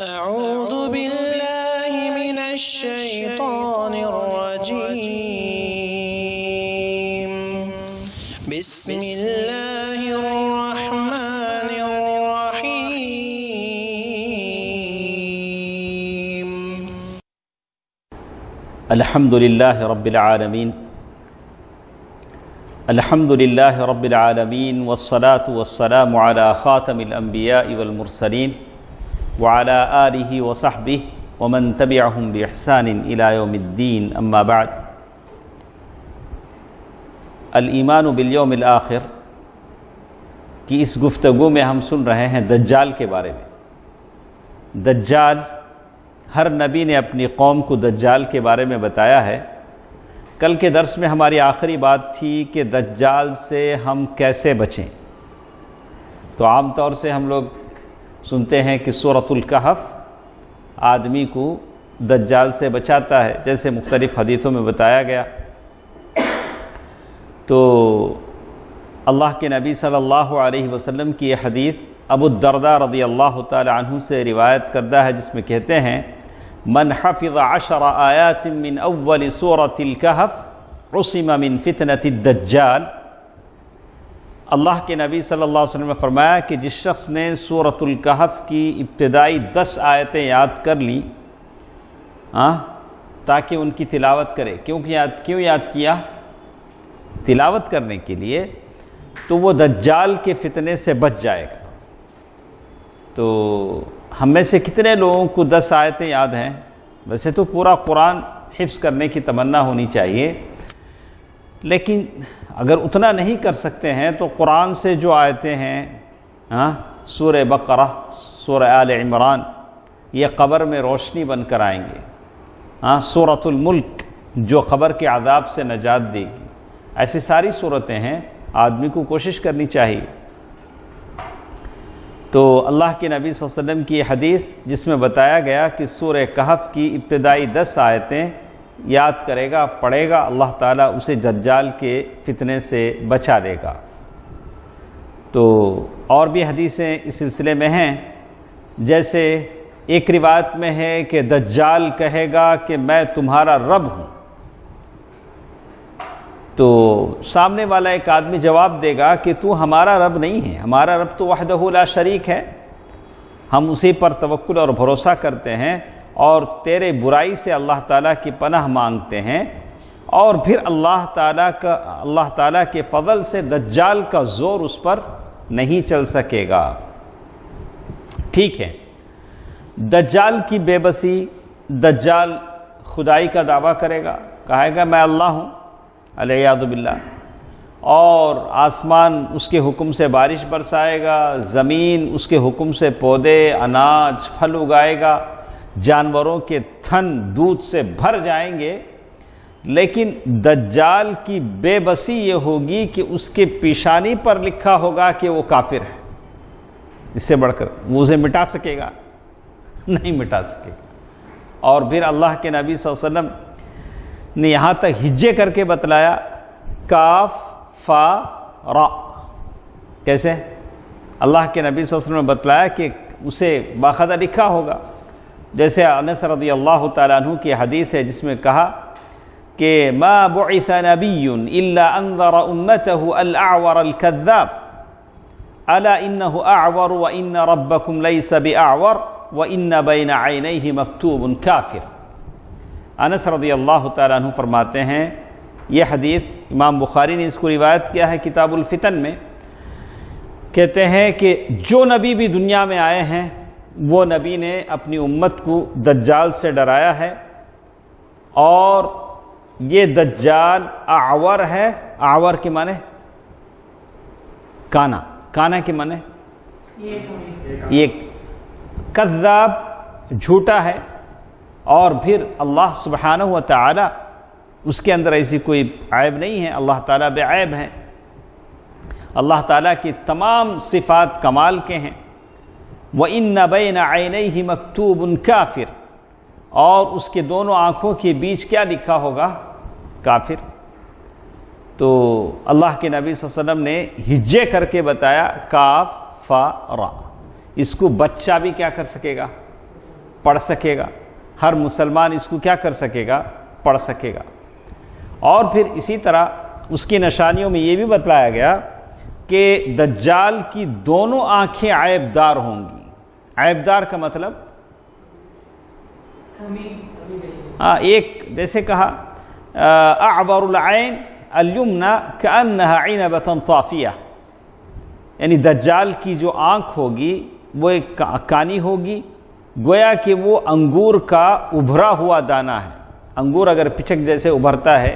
أعوذ بالله من الشيطان الرجيم بسم الله الرحمن الرحيم الحمد لله رب العالمين الحمد لله رب العالمين والصلاة والسلام على خاتم الأنبياء والمرسلين وعلى آله وصحبه ومن تبعهم بإحسان إلى يوم الدين أما بعد الایمان بالیوم الآخر کی اس گفتگو میں ہم سن رہے ہیں دجال کے بارے میں۔ دجال، ہر نبی نے اپنی قوم کو دجال کے بارے میں بتایا ہے۔ کل کے درس میں ہماری آخری بات تھی کہ دجال سے ہم کیسے بچیں۔ تو عام طور سے ہم لوگ سنتے ہیں کہ سورۃ الکہف آدمی کو دجال سے بچاتا ہے، جیسے مختلف حدیثوں میں بتایا گیا۔ تو اللہ کے نبی صلی اللہ علیہ وسلم کی یہ حدیث ابو الدرداء رضی اللہ تعالی عنہ سے روایت کردہ ہے، جس میں کہتے ہیں من حفظ 10 آیات من اول سورۃ الکہف عصم من فتنۃ الدجال۔ اللہ کے نبی صلی اللہ علیہ وسلم نے فرمایا کہ جس شخص نے سورۃ الکہف کی ابتدائی 10 آیتیں یاد کر لی تاکہ ان کی تلاوت کرے، کیوں یاد کیا؟ تلاوت کرنے کے لیے، تو وہ دجال کے فتنے سے بچ جائے گا۔ تو ہم میں سے کتنے لوگوں کو 10 آیتیں یاد ہیں؟ ویسے تو پورا قرآن حفظ کرنے کی تمنا ہونی چاہیے، لیکن اگر اتنا نہیں کر سکتے ہیں تو قرآن سے جو آیتیں ہیں، سورہ بقرہ، سورہ آل عمران، یہ قبر میں روشنی بن کر آئیں گے۔ سورۃ الملک جو قبر کے عذاب سے نجات دے گی۔ ایسی ساری صورتیں ہیں، آدمی کو کوشش کرنی چاہیے۔ تو اللہ کے نبی صلی اللہ علیہ وسلم کی حدیث جس میں بتایا گیا کہ سورہ کہف کی ابتدائی 10 آیتیں یاد کرے گا، پڑھے گا، اللہ تعالیٰ اسے دجال کے فتنے سے بچا دے گا۔ تو اور بھی حدیثیں اس سلسلے میں ہیں، جیسے ایک روایت میں ہے کہ دجال کہے گا کہ میں تمہارا رب ہوں۔ تو سامنے والا ایک آدمی جواب دے گا کہ تو ہمارا رب نہیں ہے، ہمارا رب تو وحدہ لا شریک ہے، ہم اسی پر توکل اور بھروسہ کرتے ہیں اور تیرے برائی سے اللہ تعالیٰ کی پناہ مانگتے ہیں، اور پھر اللہ تعالیٰ کے فضل سے دجال کا زور اس پر نہیں چل سکے گا۔ ٹھیک ہے، دجال کی بے بسی، دجال خدائی کا دعویٰ کرے گا، کہے گا میں اللہ ہوں، علیہ باللہ، اور آسمان اس کے حکم سے بارش برسائے گا، زمین اس کے حکم سے پودے، اناج، پھل اگائے گا، جانوروں کے تھن دودھ سے بھر جائیں گے، لیکن دجال کی بے بسی یہ ہوگی کہ اس کے پیشانی پر لکھا ہوگا کہ وہ کافر ہے۔ اس سے بڑھ کر وہ اسے مٹا سکے گا؟ نہیں مٹا سکے گا۔ اور پھر اللہ کے نبی صلی اللہ علیہ وسلم نے یہاں تک ہجے کر کے بتلایا، کاف فا را، کیسے؟ اللہ کے نبی صلی اللہ علیہ وسلم نے بتلایا کہ اسے باقاعدہ لکھا ہوگا، جیسے انس رضی اللہ تعالیٰ عنہ کی حدیث ہے جس میں کہا کہ ما بعث نبی الا انذر امته الاعور الكذاب الا انه اعور وان ربكم ليس باعور وان بين عينيه مكتوب كافر۔ انس رضی اللہ تعالیٰ عنہ فرماتے ہیں، یہ حدیث امام بخاری نے اس کو روایت کیا ہے کتاب الفتن میں، کہتے ہیں کہ جو نبی بھی دنیا میں آئے ہیں وہ نبی نے اپنی امت کو دجال سے ڈرایا ہے، اور یہ دجال اعور ہے۔ اعور کے معنی کانا، کانا کے معنی یہ کذاب، جھوٹا ہے، اور پھر اللہ سبحانہ و تعالی اس کے اندر ایسی کوئی عیب نہیں ہے، اللہ تعالیٰ بے عیب ہے، اللہ تعالیٰ کی تمام صفات کمال کے ہیں۔ وَإِنَّ بَيْنَ عَيْنَيْهِ مَكْتُوبٌ كَافِرٌ، اور اس کے دونوں آنکھوں کے بیچ کیا لکھا ہوگا؟ کافر۔ تو اللہ کے نبی صلی اللہ علیہ وسلم نے ہجے کر کے بتایا، کاف فا را، اس کو بچہ بھی کیا کر سکے گا؟ پڑھ سکے گا، ہر مسلمان اس کو کیا کر سکے گا؟ پڑھ سکے گا۔ اور پھر اسی طرح اس کی نشانیوں میں یہ بھی بتلایا گیا کہ دجال کی دونوں آنکھیں عیب دار ہوں گی۔ عیب دار کا مطلب ایک جیسے کہا اعور العین الیمنی کأنہا عنبۃ طافیہ، یعنی دجال کی جو آنکھ ہوگی وہ ایک کانی ہوگی، گویا کہ وہ انگور کا ابھرا ہوا دانہ ہے، انگور اگر پچک جیسے ابھرتا ہے۔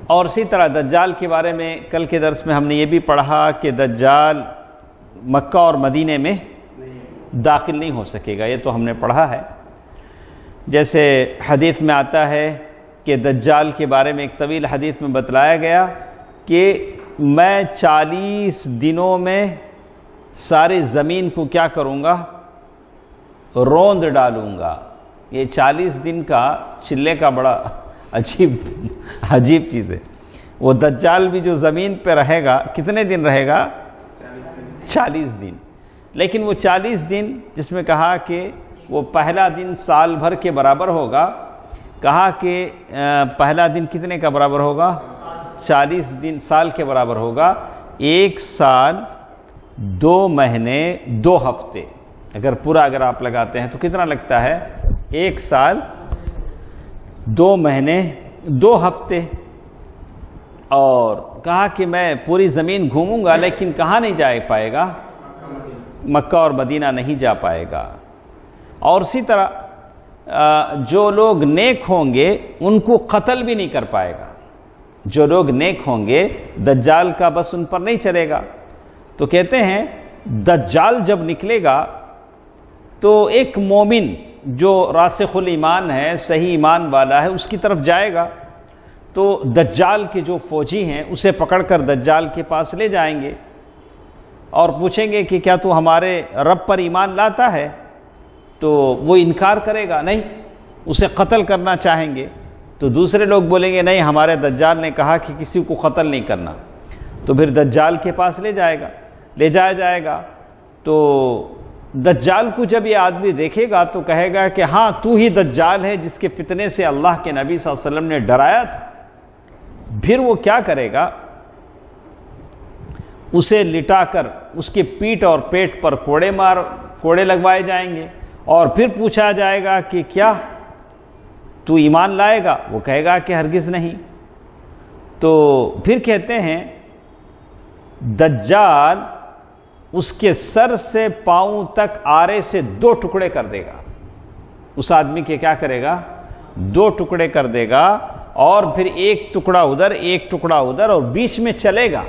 اور اسی طرح دجال کے بارے میں کل کے درس میں ہم نے یہ بھی پڑھا کہ دجال مکہ اور مدینے میں داخل نہیں ہو سکے گا، یہ تو ہم نے پڑھا ہے۔ جیسے حدیث میں آتا ہے کہ دجال کے بارے میں ایک طویل حدیث میں بتلایا گیا کہ میں 40 دنوں میں ساری زمین کو کیا کروں گا؟ روند ڈالوں گا۔ یہ 40 دن کا چلے کا بڑا عجیب چیز ہے۔ وہ دجال بھی جو زمین پہ رہے گا کتنے دن رہے گا؟ 40 دن۔ لیکن وہ 40 دن جس میں کہا کہ وہ پہلا دن سال بھر کے برابر ہوگا، کہا کہ پہلا دن کتنے کا برابر ہوگا؟ 40 دن سال کے برابر ہوگا۔ 1 سال 2 مہینے 2 ہفتے اگر آپ لگاتے ہیں تو کتنا لگتا ہے؟ 1 سال 2 مہینے 2 ہفتے۔ اور کہا کہ میں پوری زمین گھوموں گا لیکن کہاں نہیں جا پائے گا؟ مکہ اور مدینہ نہیں جا پائے گا۔ اور اسی طرح جو لوگ نیک ہوں گے ان کو قتل بھی نہیں کر پائے گا۔ جو لوگ نیک ہوں گے دجال کا بس ان پر نہیں چلے گا۔ تو کہتے ہیں دجال جب نکلے گا تو ایک مومن جو راسخ الایمان ہے، صحیح ایمان والا ہے، اس کی طرف جائے گا تو دجال کے جو فوجی ہیں اسے پکڑ کر دجال کے پاس لے جائیں گے اور پوچھیں گے کہ کیا تو ہمارے رب پر ایمان لاتا ہے؟ تو وہ انکار کرے گا، نہیں، اسے قتل کرنا چاہیں گے۔ تو دوسرے لوگ بولیں گے نہیں، ہمارے دجال نے کہا کہ کسی کو قتل نہیں کرنا۔ تو پھر دجال کے پاس لے جایا جائے گا۔ تو دجال کو جب یہ آدمی دیکھے گا تو کہے گا کہ ہاں تو ہی دجال ہے جس کے فتنے سے اللہ کے نبی صلی اللہ علیہ وسلم نے ڈرایا تھا۔ پھر وہ کیا کرے گا؟ اسے لٹا کر اس کے پیٹھ اور پیٹ پر کوڑے لگوائے جائیں گے اور پھر پوچھا جائے گا کہ کیا تو ایمان لائے گا؟ وہ کہے گا کہ ہرگز نہیں۔ تو پھر کہتے ہیں دجال اس کے سر سے پاؤں تک آرے سے 2 ٹکڑے کر دے گا۔ اس آدمی کے کیا کرے گا؟ 2 ٹکڑے کر دے گا، اور پھر ایک ٹکڑا ادھر ایک ٹکڑا ادھر، اور بیچ میں چلے گا،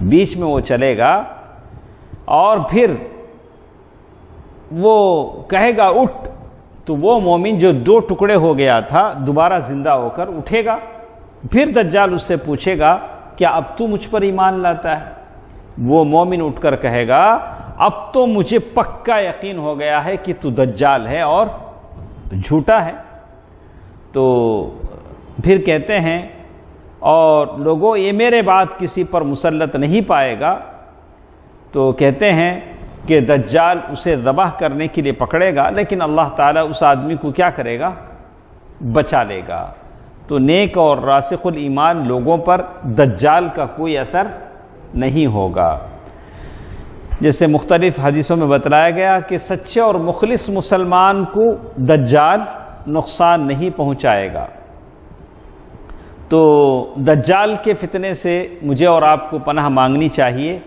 بیچ میں وہ چلے گا، اور پھر وہ کہے گا اٹھ، تو وہ مومن جو 2 ٹکڑے ہو گیا تھا دوبارہ زندہ ہو کر اٹھے گا۔ پھر دجال اس سے پوچھے گا کیا اب تو مجھ پر ایمان لاتا ہے؟ وہ مومن اٹھ کر کہے گا اب تو مجھے پکا یقین ہو گیا ہے کہ تو دجال ہے اور جھوٹا ہے۔ تو پھر کہتے ہیں اور لوگوں یہ میرے بعد کسی پر مسلط نہیں پائے گا۔ تو کہتے ہیں کہ دجال اسے ذبح کرنے کے لیے پکڑے گا، لیکن اللہ تعالیٰ اس آدمی کو کیا کرے گا؟ بچا لے گا۔ تو نیک اور راسخ الایمان لوگوں پر دجال کا کوئی اثر نہیں ہوگا۔ جیسے مختلف حدیثوں میں بتلایا گیا کہ سچے اور مخلص مسلمان کو دجال نقصان نہیں پہنچائے گا۔ تو دجال کے فتنے سے مجھے اور آپ کو پناہ مانگنی چاہیے،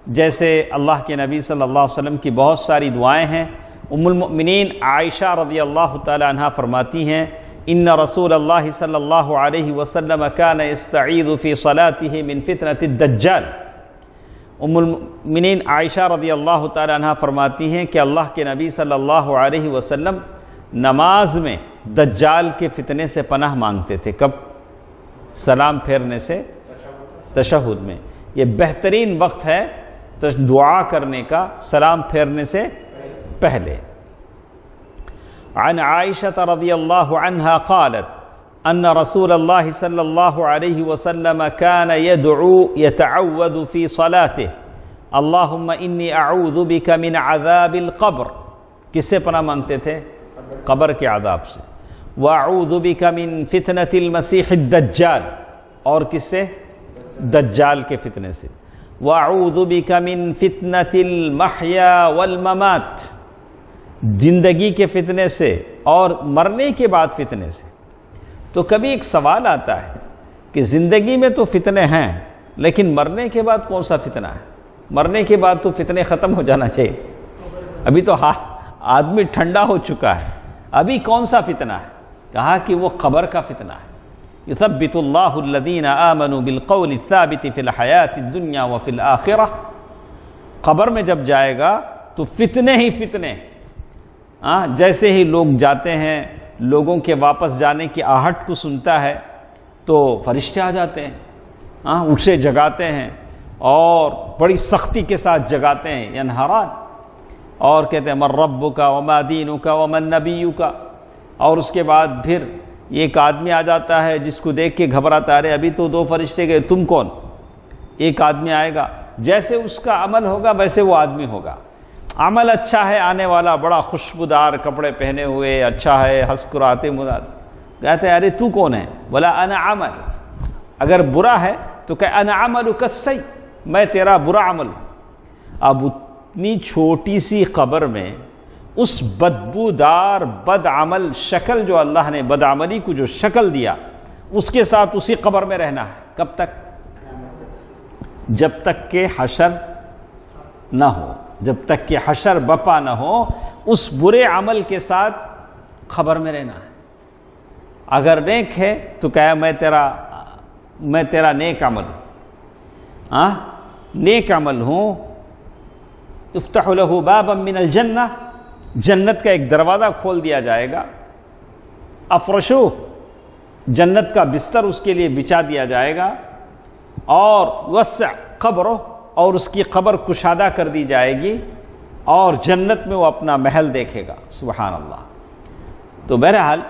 جیسے اللہ کے نبی صلی اللہ علیہ وسلم کی بہت ساری دعائیں ہیں۔ ام المؤمنین عائشہ رضی اللہ تعالی عنہا فرماتی ہیں ان رسول اللہ صلی اللہ علیہ وسلم کان یستعیذ فی صلاته من فتنة الدجال۔ ام المؤمنین عائشہ رضی اللہ تعالی عنہا فرماتی ہیں کہ اللہ کے نبی صلی اللہ علیہ وسلم نماز میں دجال کے فتنے سے پناہ مانگتے تھے۔ کب؟ سلام پھیرنے سے، تشہد میں۔ یہ بہترین وقت ہے دعا کرنے کا سلام پھیرنے سے پہلے۔ عن عائشة رضی اللہ عنہا قالت ان رسول اللہ صلی اللہ علیہ وسلم كان يدعو يتعوذ في صلاته اللہم انی اعوذ بک من عذاب القبر، کس سے پناہ مانگتے تھے؟ قبر کے عذاب سے. واعوذ بک من فتنۃ المسیح الدجال، اور کس سے؟ دجال کے فتنے سے. واعوذ بک من فتنۃ المحیا والممات، زندگی کے فتنے سے اور مرنے کے بعد فتنے سے. تو کبھی ایک سوال آتا ہے کہ زندگی میں تو فتنے ہیں، لیکن مرنے کے بعد کون سا فتنہ ہے؟ مرنے کے بعد تو فتنے ختم ہو جانا چاہیے. ابھی تو آدمی ٹھنڈا ہو چکا ہے، ابھی کون سا فتنہ ہے؟ کہا کہ وہ قبر کا فتنہ ہے. یثبت اللہ الذین آمنوا بالقول الثابت فی الحیاۃ الدنیا وفی الآخرہ. قبر میں جب جائے گا تو فتنے ہی فتنے. جیسے ہی لوگ جاتے ہیں، لوگوں کے واپس جانے کی آہٹ کو سنتا ہے تو فرشتے آ جاتے ہیں، اسے جگاتے ہیں اور بڑی سختی کے ساتھ جگاتے ہیں، ینہران، اور کہتے ہیں من ربک وما دینک ومن نبیک. اور اس کے بعد پھر ایک آدمی آ جاتا ہے جس کو دیکھ کے گھبراتا ہے، ابھی تو 2 فرشتے گئے، تم کون؟ ایک آدمی آئے گا، جیسے اس کا عمل ہوگا ویسے وہ آدمی ہوگا. عمل اچھا ہے، آنے والا بڑا خوشبودار کپڑے پہنے ہوئے اچھا ہے، ہنسکراتے مراد، کہتے ہیں ارے تو کون ہے؟ بولا انا عمل. اگر برا ہے تو کہ انا عملک السیء، میں تیرا برا عمل ہوں. اب اتنی چھوٹی سی قبر میں اس بدبودار بد عمل شکل جو اللہ نے بدعملی کو جو شکل دیا، اس کے ساتھ اسی قبر میں رہنا ہے. کب تک؟ جب تک کہ حشر نہ ہو، جب تک کہ حشر بپا نہ ہو، اس برے عمل کے ساتھ قبر میں رہنا ہے. اگر نیک ہے تو کہا میں تیرا نیک عمل ہوں، نیک عمل ہوں. یفتح له بابا من الجنہ، جنت کا ایک دروازہ کھول دیا جائے گا. افرشو، جنت کا بستر اس کے لیے بچھا دیا جائے گا. اور وسع قبرہ، اور اس کی قبر کشادہ کر دی جائے گی، اور جنت میں وہ اپنا محل دیکھے گا. سبحان اللہ. تو بہرحال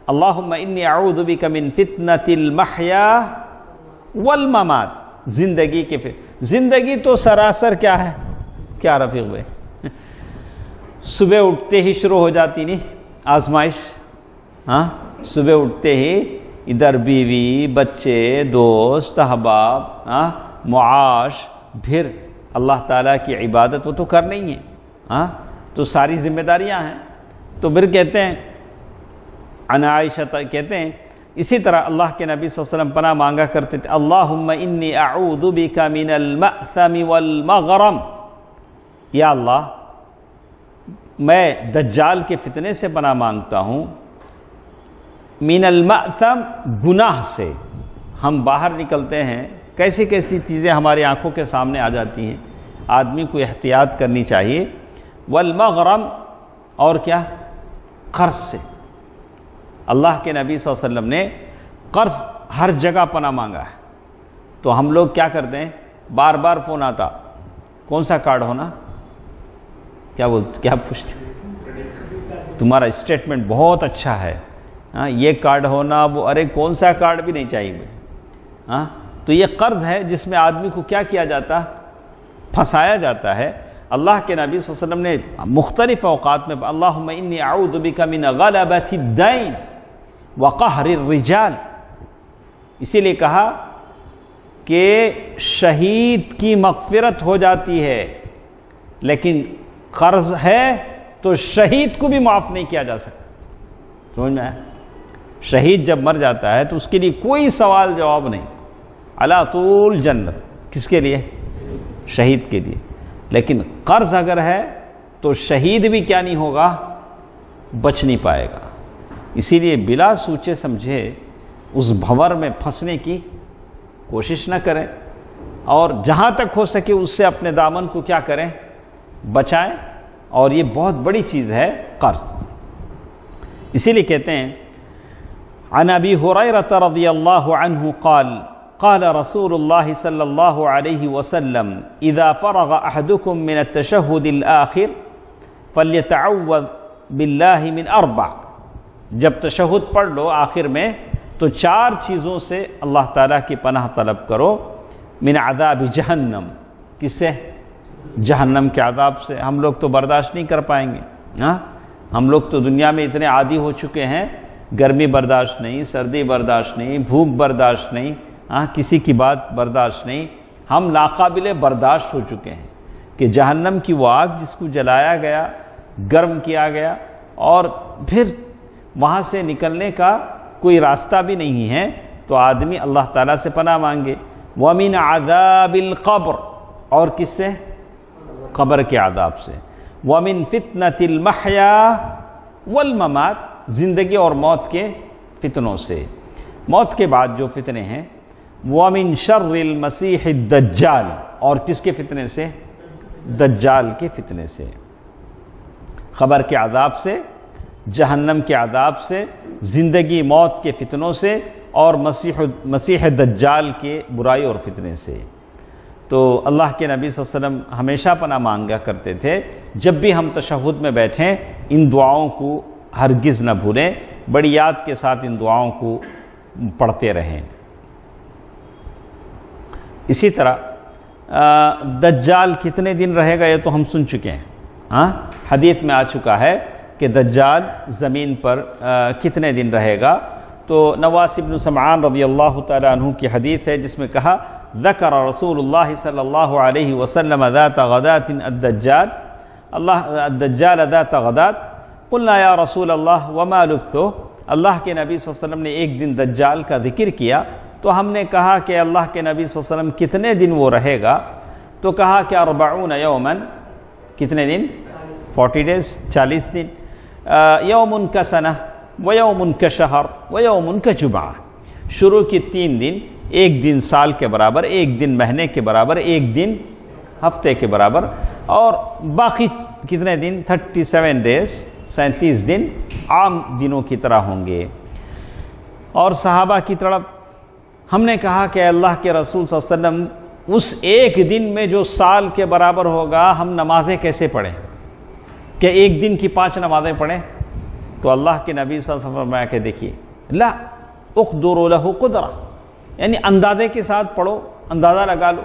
اللہم انی اعوذ بک من فتنۃ المحیا والممات، زندگی کے زندگی تو سراسر کیا ہے؟ کیا رفیق بھائی؟ صبح اٹھتے ہی شروع ہو جاتی نہیں آزمائش. صبح اٹھتے ہی ادھر بیوی، بچے، دوست، احباب، معاش، پھر اللہ تعالیٰ کی عبادت وہ تو کرنی ہی ہے. تو ساری ذمہ داریاں ہیں. تو پھر کہتے ہیں عن عائشہ، کہتے ہیں اسی طرح اللہ کے نبی صلی اللہ علیہ وسلم پناہ مانگا کرتے تھے، اللہم انی اعوذ بک من المأثم والمغرم. یا اللہ میں دجال کے فتنے سے پناہ مانگتا ہوں. من المأثم، گناہ سے. ہم باہر نکلتے ہیں، کیسی کیسی چیزیں ہماری آنکھوں کے سامنے آ جاتی ہیں، آدمی کو احتیاط کرنی چاہیے. والمغرم، اور کیا؟ قرض سے. اللہ کے نبی صلی اللہ علیہ وسلم نے قرض ہر جگہ پناہ مانگا ہے. تو ہم لوگ کیا کرتے ہیں؟ بار بار فون آتا، کون سا کارڈ ہونا؟ کیا پوچھتے؟ تمہارا اسٹیٹمنٹ بہت اچھا ہے، یہ کارڈ ہونا، وہ ارے کون سا کارڈ بھی نہیں چاہیے مجھے. تو یہ قرض ہے جس میں آدمی کو کیا کیا جاتا؟ پھنسایا جاتا ہے. اللہ کے نبی صلی اللہ علیہ وسلم نے مختلف اوقات میں اللہم انی اعوذ بک من غلبۃ الدین وقہر الرجال، اسی لیے کہا کہ شہید کی مغفرت ہو جاتی ہے، لیکن قرض ہے تو شہید کو بھی معاف نہیں کیا جا سکتا. سمجھ میں آیا؟ شہید جب مر جاتا ہے تو اس کے لیے کوئی سوال جواب نہیں، علی طول جنت. کس کے لیے؟ شہید کے لیے. لیکن قرض اگر ہے تو شہید بھی کیا نہیں ہوگا؟ بچ نہیں پائے گا. اسی لیے بلا سوچے سمجھے اس بھنور میں پھنسنے کی کوشش نہ کریں، اور جہاں تک ہو سکے اس سے اپنے دامن کو کیا کریں؟ بچائیں. اور یہ بہت بڑی چیز ہے قرض. اسی لیے کہتے ہیں عن ابی ہریرہ رضی اللہ عنہ قال قال رسول اللہ صلی اللہ علیہ وسلم اذا فرغ احدکم من التشہد الاخر فلیتعوذ باللہ من اربع. جب تشہد پڑھ لو آخر میں تو 4 چیزوں سے اللہ تعالیٰ کی پناہ طلب کرو. من عذاب جہنم، کس سے؟ جہنم کے عذاب سے ہم لوگ تو برداشت نہیں کر پائیں گے. ہاں ہم لوگ تو دنیا میں اتنے عادی ہو چکے ہیں، گرمی برداشت نہیں، سردی برداشت نہیں، بھوک برداشت نہیں، کسی کی بات برداشت نہیں. ہم ناقابل برداشت ہو چکے ہیں کہ جہنم کی وہ آگ جس کو جلایا گیا، گرم کیا گیا، اور پھر وہاں سے نکلنے کا کوئی راستہ بھی نہیں ہے، تو آدمی اللہ تعالیٰ سے پناہ مانگے. وَمِنْ عَذَابِ الْقَبْرِ، اور کس سے؟ قبر کے عذاب سے. وَمِنْ فِتْنَةِ الْمَحْيَا وَالْمَمَاتِ، زندگی اور موت کے فتنوں سے، موت کے بعد جو فتنے ہیں. وَمِنْ شَرِّ الْمَسِيحِ الدَّجَّالِ، اور کس کے فتنے سے؟ دجال کے فتنے سے. قبر کے عذاب سے، جہنم کے عذاب سے، زندگی موت کے فتنوں سے، اور مسیح دجال کے برائی اور فتنے سے. تو اللہ کے نبی صلی اللہ علیہ وسلم ہمیشہ پناہ مانگا کرتے تھے. جب بھی ہم تشہد میں بیٹھیں ان دعاؤں کو ہرگز نہ بھولیں، بڑی یاد کے ساتھ ان دعاؤں کو پڑھتے رہیں. اسی طرح دجال کتنے دن رہے گا یہ تو ہم سن چکے ہیں. حدیث میں آ چکا ہے کہ دجال زمین پر کتنے دن رہے گا. تو نواس بن سمعان رضی اللہ تعالیٰ عنہ کی حدیث ہے جس میں کہا ذکر رسول اللہ صلی اللہ علیہ وسلم ذات غدات الدجال ذات غدات قلنا یا رسول اللہ وما لبثه. اللہ کے نبی صلی اللہ علیہ وسلم نے ایک دن دجال کا ذکر کیا تو ہم نے کہا کہ اللہ کے نبی صلی اللہ علیہ وسلم کتنے دن وہ رہے گا؟ تو کہا کہ 40 یوما، کتنے دن؟ 40 days، 40 دن. یوم کا سنہ ویوم کا شہر ویوم کا جمعہ، شروع کی 3 دن، ایک دن سال کے برابر، ایک دن مہینے کے برابر، ایک دن ہفتے کے برابر، اور باقی کتنے دن؟ 37 days، 37 دن عام دنوں کی طرح ہوں گے. اور صحابہ کی طرف ہم نے کہا کہ اللہ کے رسول صلی اللہ علیہ وسلم اس ایک دن میں جو سال کے برابر ہوگا ہم نمازیں کیسے پڑھیں؟ کہ ایک دن کی 5 نمازیں پڑھیں؟ تو اللہ کے نبی صلی اللہ علیہ وسلم فرمایا کہ دیکھیے لا اقدر لہ قدرہ، یعنی اندازے کے ساتھ پڑھو، اندازہ لگا لو.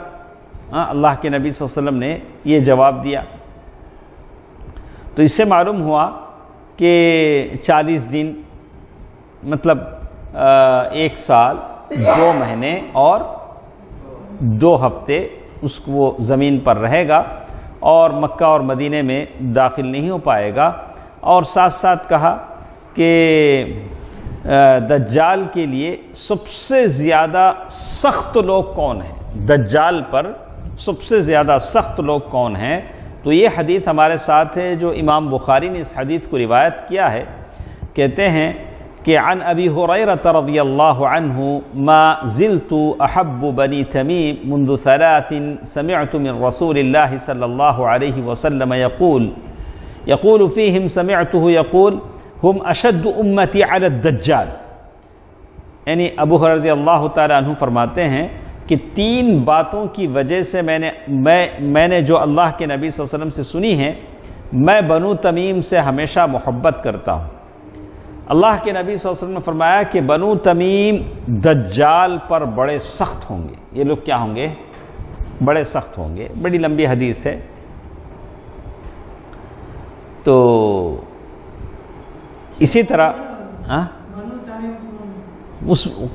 اللہ کے نبی صلی اللہ علیہ وسلم نے یہ جواب دیا. تو اس سے معلوم ہوا کہ 40 دن مطلب 1 سال 2 مہینے اور 2 ہفتے اس کو وہ زمین پر رہے گا اور مکہ اور مدینے میں داخل نہیں ہو پائے گا. اور ساتھ ساتھ کہا کہ دجال کے لیے سب سے زیادہ سخت لوگ کون ہیں؟ دجال پر سب سے زیادہ سخت لوگ کون ہیں؟ تو یہ حدیث ہمارے ساتھ ہے جو امام بخاری نے اس حدیث کو روایت کیا ہے. کہتے ہیں کہ عن ابی ہریرہ رضی اللہ عنہ ما زلت احب بنی تمیم منذ 3 سمعت من رسول اللہ صلی اللہ علیہ وسلم يقول فيهم سمعته يقول هم اشد امتی علی الدجال. یعنی ابو ہریرہ رضی اللہ تعالیٰ عنہ فرماتے ہیں کہ 3 باتوں کی وجہ سے میں نے جو اللہ کے نبی صلی اللہ علیہ وسلم سے سنی ہیں، میں بنو تمیم سے ہمیشہ محبت کرتا ہوں. اللہ کے نبی صلی اللہ علیہ وسلم نے فرمایا کہ بنو تمیم دجال پر بڑے سخت ہوں گے. یہ لوگ کیا ہوں گے؟ بڑے سخت ہوں گے. بڑی لمبی حدیث ہے. تو اسی طرح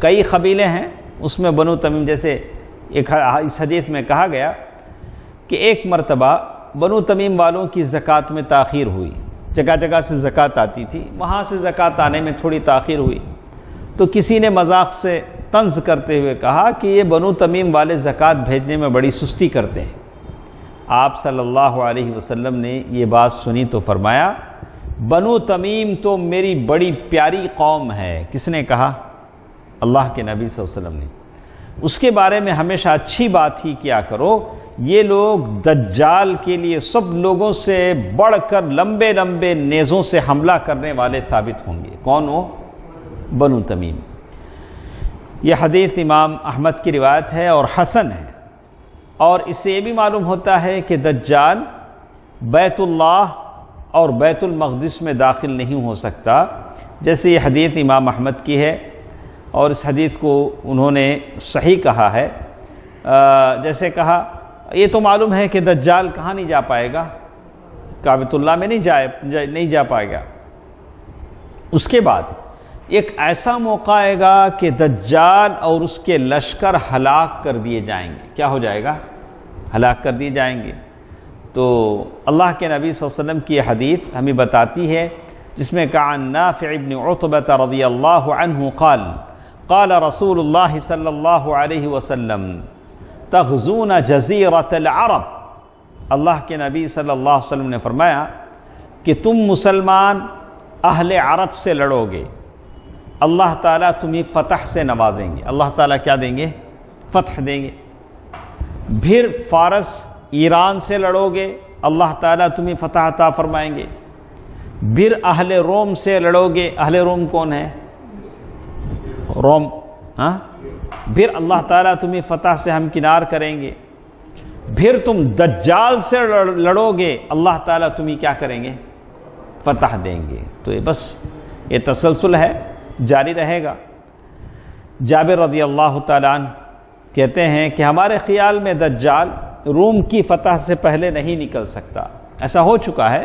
کئی قبیلے ہیں، اس میں بنو تمیم جیسے اس حدیث میں کہا گیا کہ ایک مرتبہ بنو تمیم والوں کی زکوٰۃ میں تاخیر ہوئی. جگہ جگہ سے زکوٰۃ آتی تھی، وہاں سے زکوٰۃ آنے میں تھوڑی تاخیر ہوئی. تو کسی نے مذاق سے طنز کرتے ہوئے کہا کہ یہ بنو تمیم والے زکوٰۃ بھیجنے میں بڑی سستی کرتے ہیں. آپ صلی اللہ علیہ وسلم نے یہ بات سنی تو فرمایا بنو تمیم تو میری بڑی پیاری قوم ہے. کس نے کہا؟ اللہ کے نبی صلی اللہ علیہ وسلم نے. اس کے بارے میں ہمیشہ اچھی بات ہی کیا کرو. یہ لوگ دجال کے لیے سب لوگوں سے بڑھ کر لمبے لمبے نیزوں سے حملہ کرنے والے ثابت ہوں گے. کون ہو؟ بنو تمیم. یہ حدیث امام احمد کی روایت ہے اور حسن ہے. اور اس سے یہ بھی معلوم ہوتا ہے کہ دجال بیت اللہ اور بیت المقدس میں داخل نہیں ہو سکتا، جیسے یہ حدیث امام احمد کی ہے اور اس حدیث کو انہوں نے صحیح کہا ہے. جیسے کہا یہ تو معلوم ہے کہ دجال کہاں نہیں جا پائے گا، کعبۃ اللہ میں نہیں جا پائے گا۔ اس کے بعد ایک ایسا موقع آئے گا کہ دجال اور اس کے لشکر ہلاک کر دیے جائیں گے۔ کیا ہو جائے گا؟ ہلاک کر دیے جائیں گے۔ تو اللہ کے نبی صلی اللہ علیہ وسلم کی حدیث ہمیں بتاتی ہے، جس میں کہا عن نافع بن عتبہ رضی اللہ عنہ قال قال رسول اللہ صلی اللہ علیہ وسلم تغزون جزیرۃ العرب، اللہ کے نبی صلی اللہ علیہ وسلم نے فرمایا کہ تم مسلمان اہل عرب سے لڑو گے، اللہ تعالیٰ تمہیں فتح سے نوازیں گے۔ اللہ تعالیٰ کیا دیں گے؟ فتح دیں گے۔ پھر فارس ایران سے لڑو گے، اللہ تعالیٰ تمہیں فتح عطا فرمائیں گے۔ پھر اہل روم سے لڑو گے، اہل روم کون ہے؟ روم، ہاں؟ پھر اللہ تعالیٰ تمہیں فتح سے ہمکنار کریں گے۔ پھر تم دجال سے لڑو گے، اللہ تعالیٰ تمہیں کیا کریں گے؟ فتح دیں گے۔ تو یہ بس یہ تسلسل ہے، جاری رہے گا۔ جابر رضی اللہ تعالیٰ عنہ کہتے ہیں کہ ہمارے خیال میں دجال روم کی فتح سے پہلے نہیں نکل سکتا۔ ایسا ہو چکا ہے،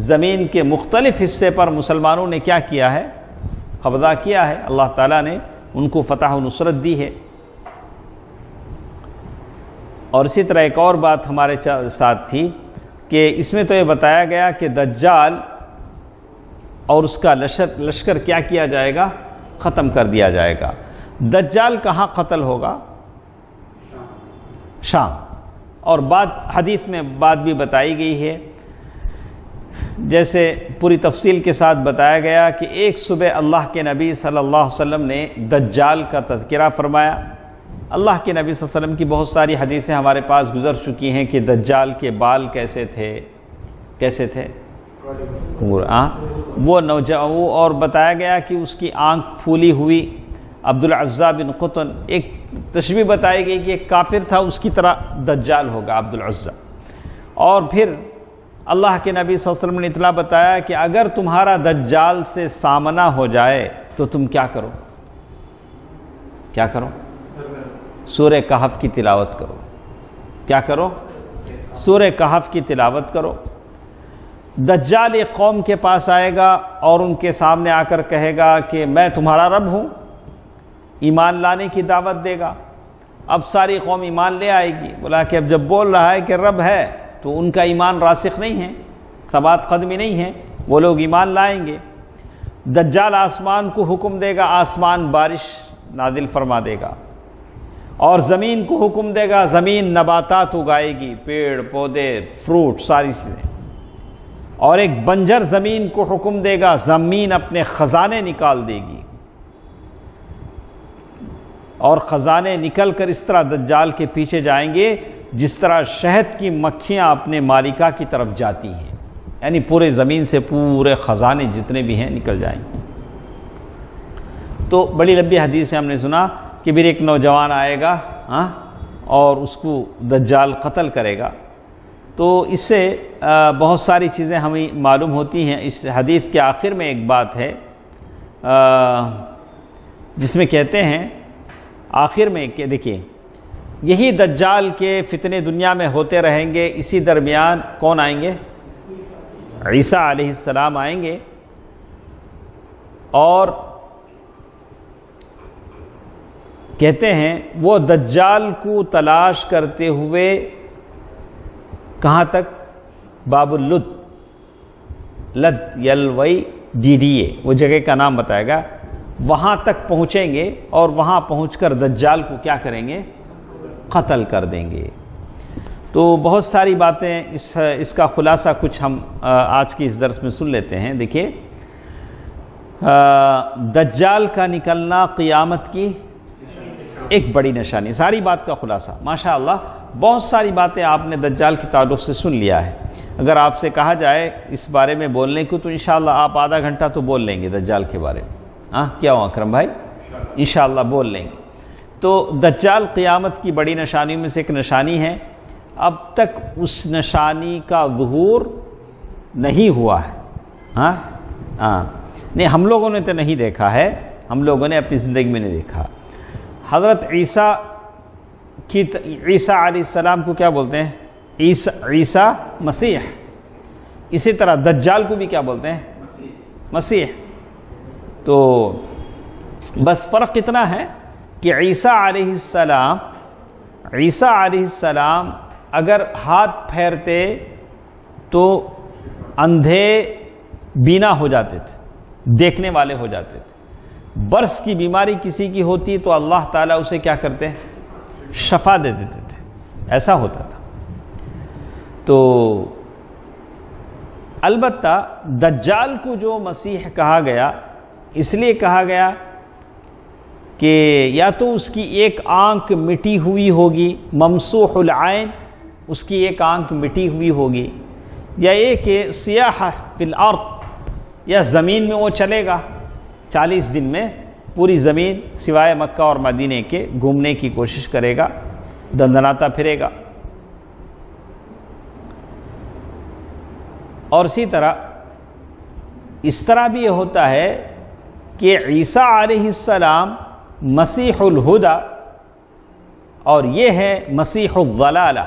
زمین کے مختلف حصے پر مسلمانوں نے کیا کیا ہے؟ قبضہ کیا ہے، اللہ تعالیٰ نے ان کو فتح و نصرت دی ہے۔ اور اسی طرح ایک اور بات ہمارے ساتھ تھی کہ اس میں تو یہ بتایا گیا کہ دجال اور اس کا لشکر کیا جائے گا؟ ختم کر دیا جائے گا۔ دجال کہاں قتل ہوگا؟ شام۔ اور بات حدیث میں بات بھی بتائی گئی ہے، جیسے پوری تفصیل کے ساتھ بتایا گیا کہ ایک صبح اللہ کے نبی صلی اللہ علیہ وسلم نے دجال کا تذکرہ فرمایا۔ اللہ کے نبی صلی اللہ علیہ وسلم کی بہت ساری حدیثیں ہمارے پاس گزر چکی ہیں کہ دجال کے بال کیسے تھے وہ اور بتایا گیا کہ اس کی آنکھ پھولی ہوئی۔ عبدالعزیٰ بن قطن، ایک تشبیہ بتائی گئی کہ ایک کافر تھا، اس کی طرح دجال ہوگا عبدالعزیٰ۔ اور پھر اللہ کے نبی صلی اللہ علیہ وسلم نے اطلاع بتایا کہ اگر تمہارا دجال سے سامنا ہو جائے تو تم کیا کرو؟ سورہ کہف کی تلاوت کرو۔ کیا کرو؟ سورہ کہف کی تلاوت کرو۔ دجال ایک قوم کے پاس آئے گا اور ان کے سامنے آ کر کہے گا کہ میں تمہارا رب ہوں، ایمان لانے کی دعوت دے گا۔ اب ساری قوم ایمان لے آئے گی، بولا کہ اب جب بول رہا ہے کہ رب ہے تو ان کا ایمان راسخ نہیں ہے، ثبات قدمی نہیں ہے، وہ لوگ ایمان لائیں گے۔ دجال آسمان کو حکم دے گا، آسمان بارش نازل فرما دے گا، اور زمین کو حکم دے گا، زمین نباتات اگائے گی، پیڑ پودے فروٹ ساری چیزیں۔ اور ایک بنجر زمین کو حکم دے گا، زمین اپنے خزانے نکال دے گی، اور خزانے نکل کر اس طرح دجال کے پیچھے جائیں گے جس طرح شہد کی مکھیاں اپنے مالکہ کی طرف جاتی ہیں، یعنی پورے زمین سے پورے خزانے جتنے بھی ہیں نکل جائیں گے۔ تو بڑی لمبی حدیث سے ہم نے سنا کہ پھر ایک نوجوان آئے گا اور اس کو دجال قتل کرے گا۔ تو اس سے بہت ساری چیزیں ہمیں معلوم ہوتی ہیں۔ اس حدیث کے آخر میں ایک بات ہے جس میں کہتے ہیں آخر میں کہ دیکھیے یہی دجال کے فتنے دنیا میں ہوتے رہیں گے، اسی درمیان کون آئیں گے؟ عیسیٰ علیہ السلام آئیں گے، اور کہتے ہیں وہ دجال کو تلاش کرتے ہوئے کہاں تک؟ باب اللد، لد یلوئی ڈیڈیے، وہ جگہ کا نام بتائے گا، وہاں تک پہنچیں گے اور وہاں پہنچ کر دجال کو کیا کریں گے؟ قتل کر دیں گے۔ تو بہت ساری باتیں اس کا خلاصہ کچھ ہم آج کی اس درس میں سن لیتے ہیں۔ دیکھیے دجال کا نکلنا قیامت کی ایک بڑی نشانی، ساری بات کا خلاصہ۔ ماشاءاللہ بہت ساری باتیں آپ نے دجال کے تعلق سے سن لیا ہے۔ اگر آپ سے کہا جائے اس بارے میں بولنے کو تو انشاءاللہ آپ آدھا گھنٹہ تو بول لیں گے دجال کے بارے میں۔ کیا ہو اکرم بھائی؟ انشاءاللہ بول لیں گے۔ تو دجال قیامت کی بڑی نشانیوں میں سے ایک نشانی ہے۔ اب تک اس نشانی کا ظہور نہیں ہوا ہے۔ نہیں، ہم لوگوں نے تو نہیں دیکھا ہے، ہم لوگوں نے اپنی زندگی میں نہیں دیکھا۔ حضرت عیسیٰ کی عیسیٰ علیہ السلام کو کیا بولتے ہیں؟ عیسیٰ مسیح. اسی طرح دجال کو بھی کیا بولتے ہیں؟ مسیح. تو بس فرق اتنا ہے کہ عیسیٰ علیہ السلام اگر ہاتھ پھیرتے تو اندھے بینا ہو جاتے تھے، دیکھنے والے ہو جاتے تھے. برس کی بیماری کسی کی ہوتی تو اللہ تعالیٰ اسے کیا کرتے؟ شفا دے دیتے تھے. ایسا ہوتا تھا. تو البتہ دجال کو جو مسیح کہا گیا اس لیے کہا گیا کہ یا تو اس کی ایک آنکھ مٹی ہوئی ہوگی، ممسوح العین، اس کی ایک آنکھ مٹی ہوئی ہوگی، یا یہ کہ سیاح فی الارض، یا زمین میں وہ چلے گا 40 دن میں پوری زمین سوائے مکہ اور مدینے کے گھومنے کی کوشش کرے گا، دندناتا پھرے گا. اور اسی طرح اس طرح بھی یہ ہوتا ہے کہ عیسیٰ علیہ السلام مسیح الہدی اور یہ ہے مسیح الضلالہ.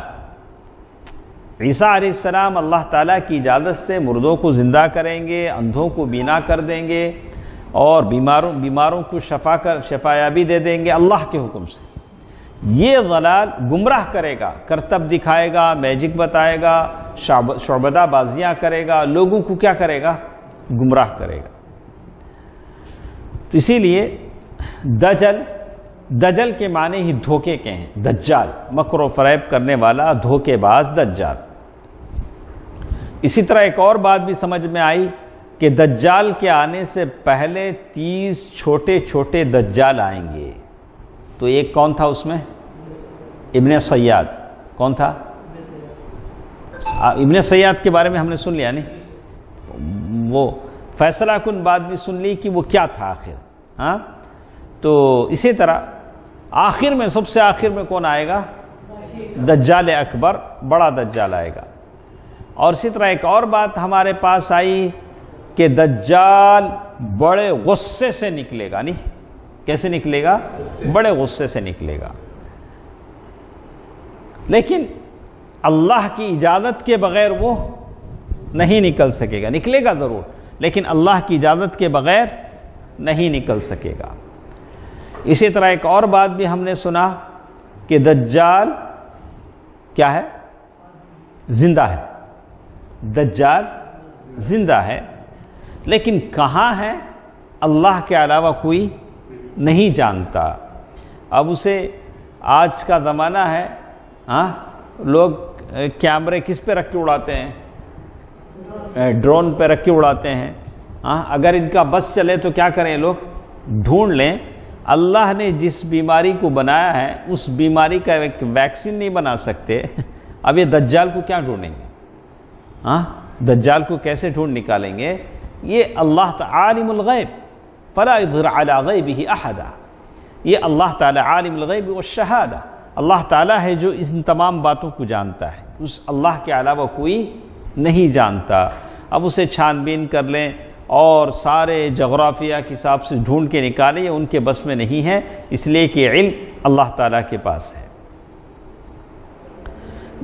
عیسیٰ علیہ السلام اللہ تعالیٰ کی اجازت سے مردوں کو زندہ کریں گے، اندھوں کو بینا کر دیں گے، اور بیماروں کو شفایابی دے دیں گے اللہ کے حکم سے. یہ ضلال گمراہ کرے گا، کرتب دکھائے گا، میجک بتائے گا، شعبدہ بازیاں کرے گا، لوگوں کو کیا کرے گا؟ گمراہ کرے گا. تو اسی لیے دجل کے معنی ہی دھوکے کے ہیں. دجال مکر و فریب کرنے والا، دھوکے باز دجال. اسی طرح ایک اور بات بھی سمجھ میں آئی کہ دجال کے آنے سے پہلے 30 چھوٹے چھوٹے دجال آئیں گے. تو ایک کون تھا اس میں؟ ابن سیاد. کون تھا؟ ابن سیاد کے بارے میں ہم نے سن لیا نہیں، وہ فیصلہ کن بات بھی سن لی کہ وہ کیا تھا آخر. ہاں، تو اسی طرح آخر میں، سب سے آخر میں کون آئے گا؟ دجال اکبر، بڑا دجال آئے گا. اور اسی طرح ایک اور بات ہمارے پاس آئی کہ دجال بڑے غصے سے نکلے گا. نہیں، کیسے نکلے گا؟ بڑے غصے سے نکلے گا. لیکن اللہ کی اجازت کے بغیر وہ نہیں نکل سکے گا. نکلے گا ضرور، لیکن اللہ کی اجازت کے بغیر نہیں نکل سکے گا. اسی طرح ایک اور بات بھی ہم نے سنا کہ دجال کیا ہے؟ زندہ ہے. دجال زندہ ہے، لیکن کہاں ہے اللہ کے علاوہ کوئی نہیں جانتا. اب اسے، آج کا زمانہ ہے، ہاں، لوگ کیمرے کس پہ رکھ کے اڑاتے ہیں؟ ڈرون پہ رکھ کے اڑاتے ہیں. ہاں، اگر ان کا بس چلے تو کیا کریں لوگ؟ ڈھونڈ لیں. اللہ نے جس بیماری کو بنایا ہے اس بیماری کا ایک ویکسین نہیں بنا سکتے. اب یہ دجال کو کیا ڈھونڈیں گے؟ ہاں، دجال کو کیسے ڈھونڈ نکالیں گے؟ یہ اللہ تعالی عالم الغیب فلا یظہر علی غیبہ احدا. یہ اللہ تعالی عالم الغیب والشہادہ، اللہ تعالیٰ ہے جو ان تمام باتوں کو جانتا ہے. اس اللہ کے علاوہ کوئی نہیں جانتا. اب اسے چھان بین کر لیں اور سارے جغرافیہ کے حساب سے ڈھونڈ کے نکالیں، یہ ان کے بس میں نہیں ہے، اس لیے کہ علم اللہ تعالیٰ کے پاس ہے.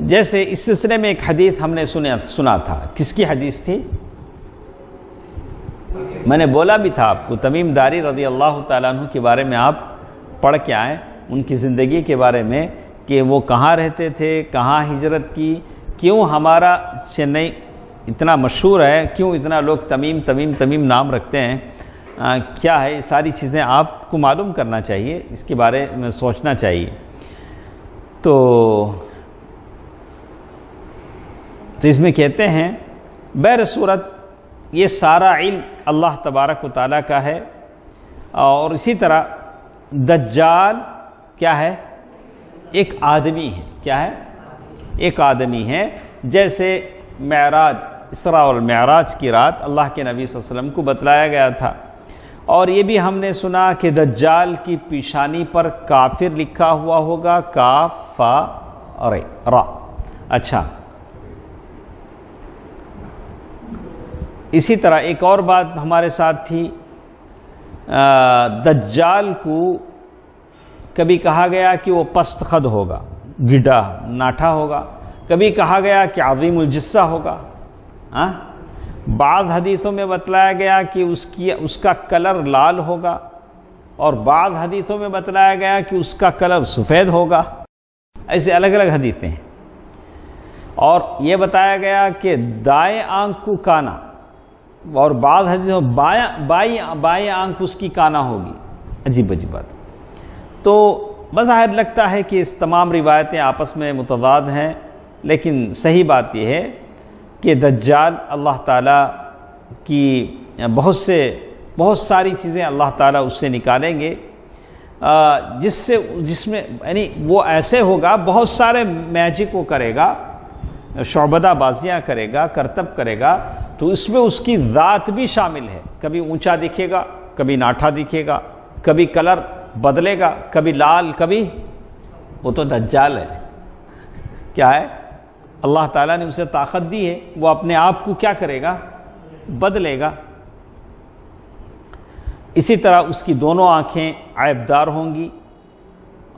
جیسے اس سلسلے میں ایک حدیث ہم نے سنا تھا. کس کی حدیث تھی؟ میں نے بولا بھی تھا آپ کو، تمیم داری رضی اللہ تعالیٰ عنہ کے بارے میں آپ پڑھ کے آئیں، ان کی زندگی کے بارے میں، کہ وہ کہاں رہتے تھے، کہاں ہجرت کی، کیوں ہمارا چنئی اتنا مشہور ہے، کیوں اتنا لوگ تمیم تمیم تمیم نام رکھتے ہیں، کیا ہے؟ یہ ساری چیزیں آپ کو معلوم کرنا چاہیے، اس کے بارے میں سوچنا چاہیے. تو اس میں کہتے ہیں بہر صورت یہ سارا علم اللہ تبارک و تعالیٰ کا ہے. اور اسی طرح دجال کیا ہے؟ ایک آدمی ہے. کیا ہے؟ ایک آدمی ہے. جیسے معراج، اسراء اور معراج کی رات اللہ کے نبی صلی اللہ علیہ وسلم کو بتلایا گیا تھا. اور یہ بھی ہم نے سنا کہ دجال کی پیشانی پر کافر لکھا ہوا ہوگا، کاف فا را. اچھا، اسی طرح ایک اور بات ہمارے ساتھ تھی، دجال کو کبھی کہا گیا کہ وہ پست خد ہوگا، گڈھا ناٹھا ہوگا، کبھی کہا گیا کہ عظیم الجثہ ہوگا. بعض حدیثوں میں بتلایا گیا کہ اس کا کلر لال ہوگا، اور بعض حدیثوں میں بتلایا گیا کہ اس کا کلر سفید ہوگا. ایسے الگ الگ حدیثیں ہیں. اور یہ بتایا گیا کہ دائیں آنکھ کو کانا، اور بعض حدیثوں بائیں آنکھ اس کی کانا ہوگی. عجیب عجیب بات. تو بظاہر لگتا ہے کہ اس تمام روایتیں آپس میں متضاد ہیں، لیکن صحیح بات یہ ہے کہ دجال اللہ تعالیٰ کی بہت ساری چیزیں اللہ تعالیٰ اس سے نکالیں گے، جس میں یعنی وہ ایسے ہوگا، بہت سارے میجک وہ کرے گا، شعبدہ بازیاں کرے گا، کرتب کرے گا، تو اس میں اس کی ذات بھی شامل ہے. کبھی اونچا دکھے گا، کبھی ناٹھا دکھے گا، کبھی کلر بدلے گا، کبھی لال، کبھی وہ تو دجال ہے. کیا ہے؟ اللہ تعالیٰ نے اسے طاقت دی ہے، وہ اپنے آپ کو کیا کرے گا؟ بدلے گا. اسی طرح اس کی دونوں آنکھیں عیبدار ہوں گی.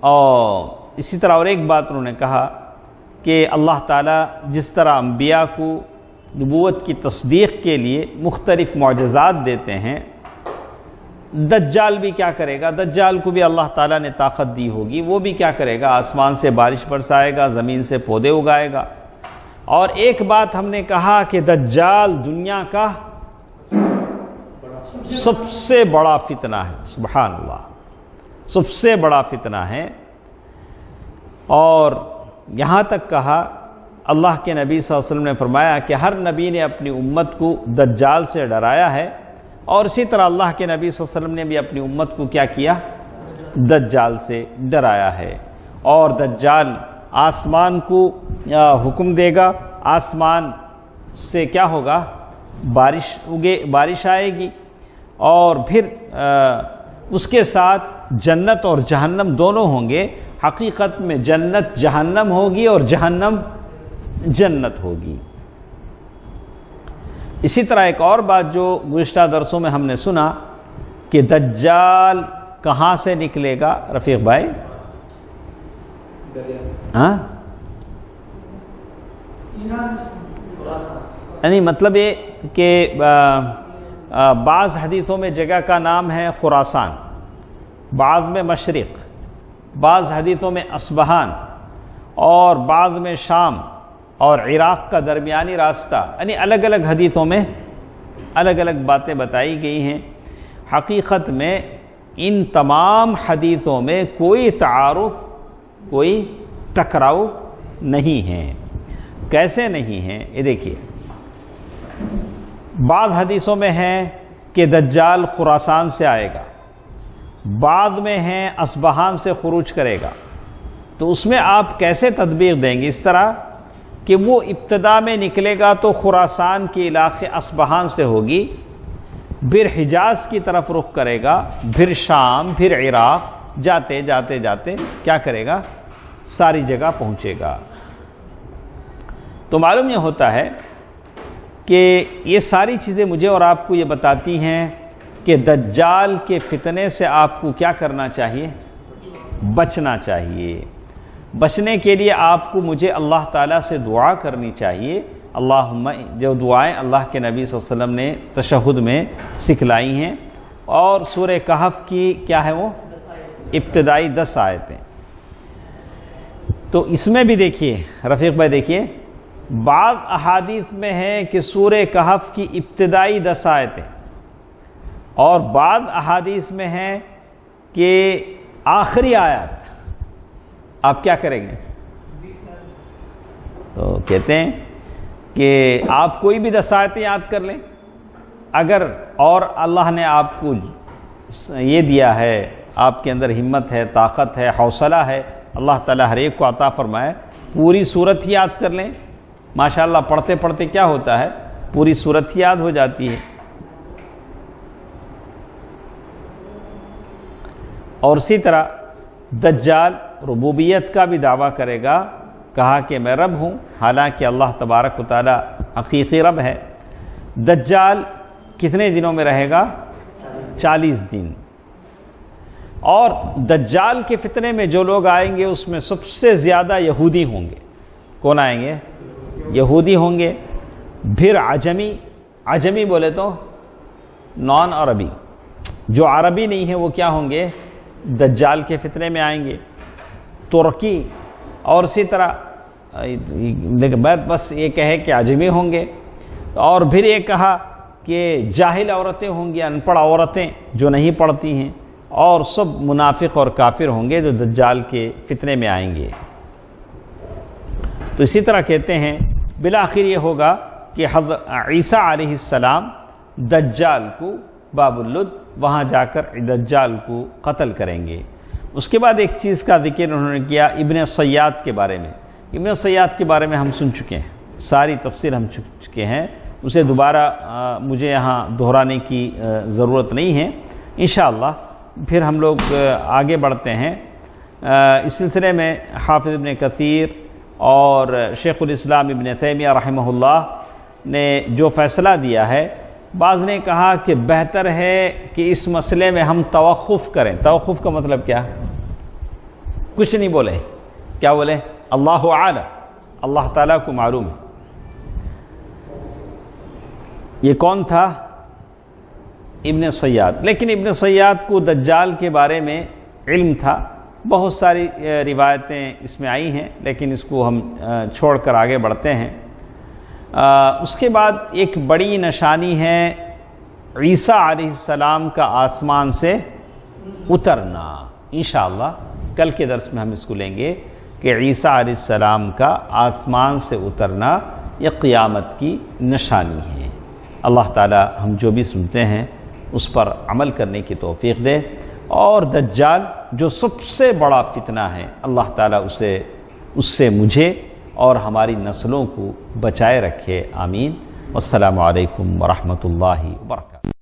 اور اسی طرح اور ایک بات انہوں نے کہا کہ اللہ تعالیٰ جس طرح انبیاء کو نبوت کی تصدیق کے لیے مختلف معجزات دیتے ہیں، دجال بھی کیا کرے گا؟ دجال کو بھی اللہ تعالیٰ نے طاقت دی ہوگی، وہ بھی کیا کرے گا؟ آسمان سے بارش برسائے گا، زمین سے پودے اگائے گا. اور ایک بات ہم نے کہا کہ دجال دنیا کا سب سے بڑا فتنہ ہے. سبحان اللہ، سب سے بڑا فتنہ ہے. اور یہاں تک کہا اللہ کے نبی صلی اللہ علیہ وسلم نے فرمایا کہ ہر نبی نے اپنی امت کو دجال سے ڈرایا ہے، اور اسی طرح اللہ کے نبی صلی اللہ علیہ وسلم نے بھی اپنی امت کو کیا کیا؟ دجال سے ڈرایا ہے. اور دجال آسمان کو حکم دے گا، آسمان سے کیا ہوگا؟ بارش آئے گی، اور پھر اس کے ساتھ جنت اور جہنم دونوں ہوں گے. حقیقت میں جنت جہنم ہوگی اور جہنم جنت ہوگی. اسی طرح ایک اور بات جو گزشتہ درسوں میں ہم نے سنا کہ دجال کہاں سے نکلے گا رفیق بھائی؟ یعنی مطلب یہ کہ بعض حدیثوں میں جگہ کا نام ہے خراسان، بعض میں مشرق، بعض حدیثوں میں اصبہان، اور بعض میں شام اور عراق کا درمیانی راستہ. یعنی الگ الگ حدیثوں میں الگ الگ باتیں بتائی گئی ہیں. حقیقت میں ان تمام حدیثوں میں کوئی تعارف، کوئی ٹکراؤ نہیں ہے. کیسے نہیں ہے؟ یہ دیکھیے، بعض حدیثوں میں ہے کہ دجال خراسان سے آئے گا، بعد میں ہیں اصبہان سے خروج کرے گا. تو اس میں آپ کیسے تدبیر دیں گے؟ اس طرح کہ وہ ابتدا میں نکلے گا تو خراسان کے علاقے اصبہان سے ہوگی، پھر حجاز کی طرف رخ کرے گا، پھر شام، پھر عراق، جاتے جاتے جاتے کیا کرے گا؟ ساری جگہ پہنچے گا. تو معلوم یہ ہوتا ہے کہ یہ ساری چیزیں مجھے اور آپ کو یہ بتاتی ہیں کہ دجال کے فتنے سے آپ کو کیا کرنا چاہیے؟ بچنا چاہیے. بچنے کے لیے آپ کو مجھے اللہ تعالیٰ سے دعا کرنی چاہیے. اللہم، جو دعائیں اللہ کے نبی صلی اللہ علیہ وسلم نے تشہد میں سکھلائی ہیں، اور سورہ کہف کی کیا ہے وہ؟ ابتدائی 10 آیتیں. تو اس میں بھی دیکھیے رفیق بھائی، دیکھیے بعض احادیث میں ہے کہ سورہ کہف کی ابتدائی 10 آیتیں، اور بعض احادیث میں ہے کہ آخری آیات. آپ کیا کریں گے؟ تو کہتے ہیں کہ آپ کوئی بھی 10 آیتیں یاد کر لیں، اگر اور اللہ نے آپ کو یہ دیا ہے، آپ کے اندر ہمت ہے، طاقت ہے، حوصلہ ہے، اللہ تعالیٰ ہر ایک کو عطا فرمائے، پوری سورت ہی یاد کر لیں. ماشاءاللہ پڑھتے پڑھتے کیا ہوتا ہے؟ پوری سورت ہی یاد ہو جاتی ہے. اور اسی طرح دجال ربوبیت کا بھی دعویٰ کرے گا. کہا کہ میں رب ہوں، حالانکہ اللہ تبارک و تعالی حقیقی رب ہے. دجال کتنے دنوں میں رہے گا؟ 40 دن. اور دجال کے فتنے میں جو لوگ آئیں گے اس میں سب سے زیادہ یہودی ہوں گے. کون آئیں گے؟ یہودی ہوں گے. پھر عجمی. عجمی بولے تو نان عربی، جو عربی نہیں ہے وہ کیا ہوں گے؟ دجال کے فتنے میں آئیں گے. ترکی اور اسی طرح بس یہ کہے کہ عجمی ہوں گے. اور پھر یہ کہا کہ جاہل عورتیں ہوں گی، ان پڑھ عورتیں جو نہیں پڑھتی ہیں، اور سب منافق اور کافر ہوں گے جو دجال کے فتنے میں آئیں گے. تو اسی طرح کہتے ہیں بالآخر یہ ہوگا کہ حضرت عیسیٰ علیہ السلام دجال کو باب اللد وہاں جا کر دجال کو قتل کریں گے. اس کے بعد ایک چیز کا ذکر انہوں نے کیا ابن صیاد کے بارے میں. ابن صیاد کے بارے میں ہم سن چکے ہیں، ساری تفسیر ہم چکے ہیں، اسے دوبارہ مجھے یہاں دہرانے کی ضرورت نہیں ہے. انشاءاللہ پھر ہم لوگ آگے بڑھتے ہیں. اس سلسلے میں حافظ ابن کثیر اور شیخ الاسلام ابن تیمیہ رحمہ اللہ نے جو فیصلہ دیا ہے، بعض نے کہا کہ بہتر ہے کہ اس مسئلے میں ہم توقف کریں. توقف کا مطلب کیا؟ کچھ نہیں بولے. کیا بولے؟ اللہ اعلم، اللہ تعالیٰ کو معلوم ہے. یہ کون تھا؟ ابن صیاد. لیکن ابن صیاد کو دجال کے بارے میں علم تھا. بہت ساری روایتیں اس میں آئی ہیں، لیکن اس کو ہم چھوڑ کر آگے بڑھتے ہیں. اس کے بعد ایک بڑی نشانی ہے عیسیٰ علیہ السلام کا آسمان سے اترنا. انشاءاللہ کل کے درس میں ہم اس کو لیں گے کہ عیسیٰ علیہ السلام کا آسمان سے اترنا یہ قیامت کی نشانی ہے. اللہ تعالی ہم جو بھی سنتے ہیں اس پر عمل کرنے کی توفیق دے، اور دجال جو سب سے بڑا فتنہ ہے اللہ تعالیٰ اس سے مجھے اور ہماری نسلوں کو بچائے رکھے. آمین. والسلام علیکم ورحمۃ اللہ وبرکاتہ.